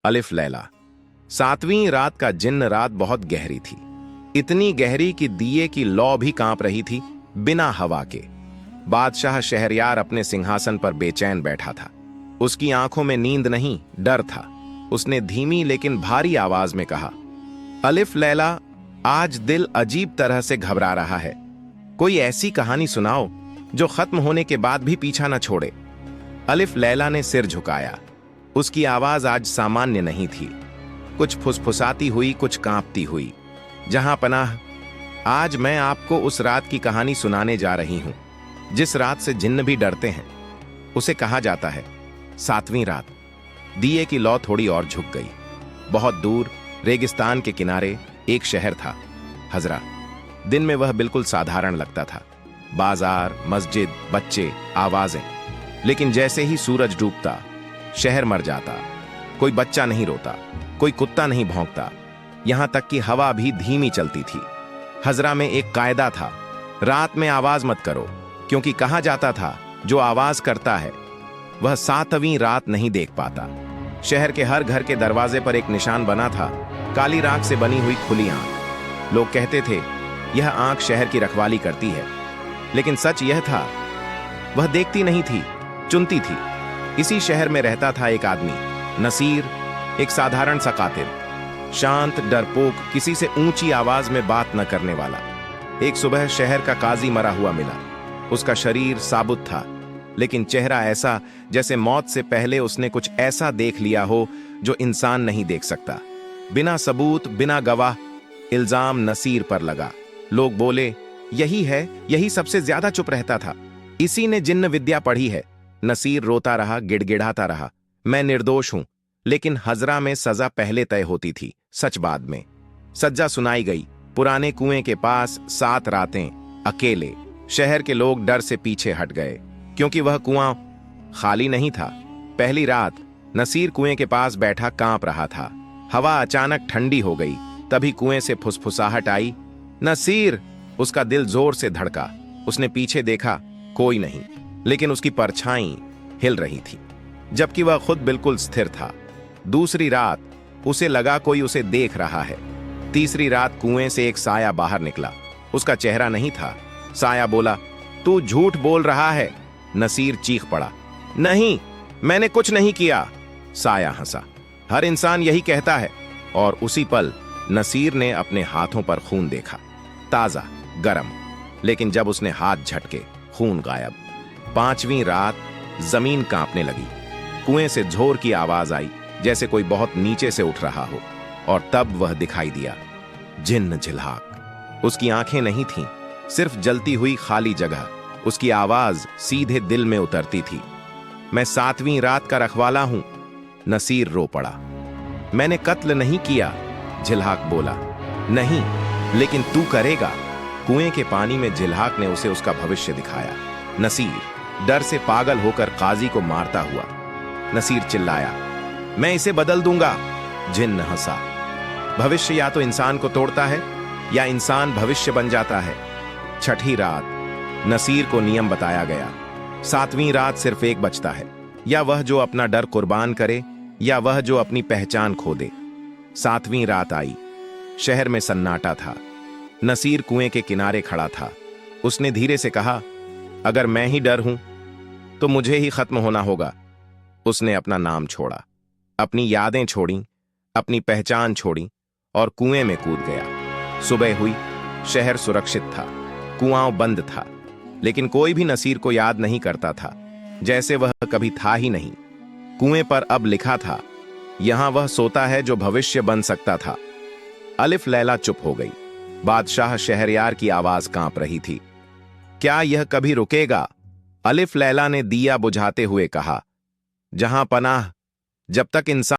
अलिफ लैला। सातवीं रात का जिन्न रात बहुत गहरी थी, इतनी गहरी कि दिए की लौ भी कांप रही थी बिना हवा के। बादशाह शहरयार अपने सिंहासन पर बेचैन बैठा था। उसकी आंखों में नींद नहीं, डर था। उसने धीमी लेकिन भारी आवाज में कहा, अलिफ लैला, आज दिल अजीब तरह से घबरा रहा है। कोई ऐसी कहानी सुनाओ जो खत्म होने के बाद भी पीछा न छोड़े। अलिफ लैला ने सिर झुकाया। उसकी आवाज आज सामान्य नहीं थी, कुछ फुसफुसाती हुई, कुछ कांपती हुई। जहां पनाह, आज मैं आपको उस रात की कहानी सुनाने जा रही हूं जिस रात से जिन्न भी डरते हैं। उसे कहा जाता है सातवीं रात। दिए की लौ थोड़ी और झुक गई। बहुत दूर रेगिस्तान के किनारे एक शहर था, हजरा। दिन में वह बिल्कुल साधारण लगता था, बाजार, मस्जिद, बच्चे, आवाजें। लेकिन जैसे ही सूरज डूबता, शहर मर जाता। कोई बच्चा नहीं रोता, कोई कुत्ता नहीं भौंकता, यहां तक कि हवा भी धीमी चलती थी। हजरा में एक कायदा था, रात में आवाज मत करो, क्योंकि कहा जाता था जो आवाज करता है वह सातवीं रात नहीं देख पाता। शहर के हर घर के दरवाजे पर एक निशान बना था, काली राख से बनी हुई खुली आंख। लोग कहते थे यह आंख शहर की रखवाली करती है, लेकिन सच यह था वह देखती नहीं थी, चुनती थी। इसी शहर में रहता था एक आदमी, नसीर, एक साधारण सा कातिल, शांत, डरपोक, किसी से ऊंची आवाज में बात न करने वाला। एक सुबह शहर का काजी मरा हुआ मिला। उसका शरीर साबुत था, लेकिन चेहरा ऐसा जैसे मौत से पहले उसने कुछ ऐसा देख लिया हो जो इंसान नहीं देख सकता। बिना सबूत, बिना गवाह, इल्जाम नसीर पर लगा। लोग बोले यही है, यही सबसे ज्यादा चुप रहता था, इसी ने जिन्न विद्या पढ़ी है। नसीर रोता रहा, गिड़गिड़ाता रहा, मैं निर्दोष हूं। लेकिन हजरा में सजा पहले तय होती थी, सच बाद में। सज्जा सुनाई गई, पुराने कुएं के पास 7 रातें अकेले। शहर के लोग डर से पीछे हट गए, क्योंकि वह कुआं खाली नहीं था। पहली रात नसीर कुएं के पास बैठा कांप रहा था। हवा अचानक ठंडी हो गई, तभी कुएं से फुसफुसाहट आई, नसीर। उसका दिल जोर से धड़का। उसने पीछे देखा, कोई नहीं, लेकिन उसकी परछाई हिल रही थी, जबकि वह खुद बिल्कुल स्थिर था। दूसरी रात उसे लगा कोई उसे देख रहा है। तीसरी रात कुएं से एक साया बाहर निकला। उसका चेहरा नहीं था। साया बोला, तू झूठ बोल रहा है। नसीर चीख पड़ा, नहीं, मैंने कुछ नहीं किया। साया हंसा, हर इंसान यही कहता है। और उसी पल नसीर ने अपने हाथों पर खून देखा, ताजा, गरम। लेकिन जब उसने हाथ झटके, खून गायब। 5वीं रात जमीन कांपने लगी। कुएं से झोर की आवाज आई, जैसे कोई बहुत नीचे से उठ रहा हो। और तब वह दिखाई दिया, जिन्न झिल्हाक। उसकी आंखें नहीं थीं, सिर्फ जलती हुई खाली जगह। उसकी आवाज सीधे दिल में उतरती थी, मैं 7वीं रात का रखवाला हूं। नसीर रो पड़ा, मैंने कत्ल नहीं किया। झिल्हाक बोला, नहीं, लेकिन तू करेगा। कुएं के पानी में झिल्हाक ने उसे उसका भविष्य दिखाया। नसीर डर से पागल होकर काजी को मारता हुआ। नसीर चिल्लाया, मैं इसे बदल दूंगा। जिन्न हंसा, भविष्य या तो इंसान को तोड़ता है या इंसान भविष्य बन जाता है। 6ठी रात नसीर को नियम बताया गया, 7वीं रात सिर्फ एक बचता है, या वह जो अपना डर कुर्बान करे या वह जो अपनी पहचान खो दे। 7वीं रात आई। शहर में सन्नाटा था। नसीर कुएं के किनारे खड़ा था। उसने धीरे से कहा, अगर मैं ही डर हूं तो मुझे ही खत्म होना होगा। उसने अपना नाम छोड़ा, अपनी यादें छोड़ी, अपनी पहचान छोड़ी और कुएं में कूद गया। सुबह हुई, शहर सुरक्षित था, कुआं बंद था, लेकिन कोई भी नसीर को याद नहीं करता था, जैसे वह कभी था ही नहीं। कुएं पर अब लिखा था, यहां वह सोता है जो भविष्य बन सकता था। अलिफ लैला चुप हो गई। बादशाह शहरयार की आवाज कांप रही थी, क्या यह कभी रुकेगा? अलिफ लैला ने दिया बुझाते हुए कहा, जहां पनाह, जब तक इंसान